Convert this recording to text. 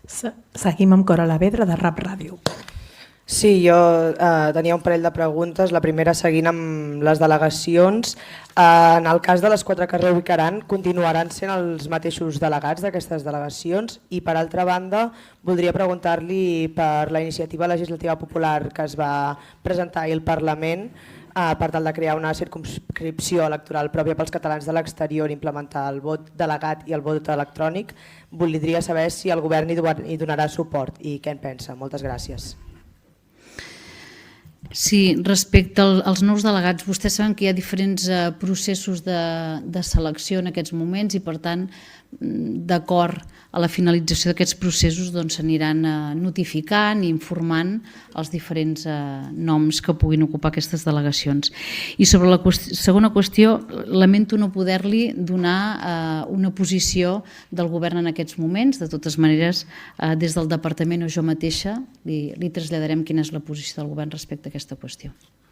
Seguim amb Cora Lavedra, de Rap Ràdio. Sí, jo tenia un parell de preguntes. La primera, seguint amb les delegacions. En el cas de les 4 que es reubicaran, continuaran sent els mateixos delegats d'aquestes delegacions? I per altra banda, voldria preguntar-li per la iniciativa legislativa popular que es va presentar ahir al Parlament per tal de crear una circumscripció electoral pròpia pels catalans de l'exterior i implementar el vot delegat i el vot electrònic. Voldria saber si el govern hi donarà suport i què en pensa. Moltes gràcies. Sí, respecte als nous delegats, vostès saben que hi ha diferents processos de selecció en aquests moments i, per tant, d'acord a la finalització d'aquests processos s'aniran notificant i informant els diferents noms que puguin ocupar aquestes delegacions. I sobre la segona qüestió, lamento no poder-li donar una posició del govern en aquests moments. De totes maneres, des del departament o jo mateixa li traslladarem quina és la posició del govern respecte a aquesta qüestió.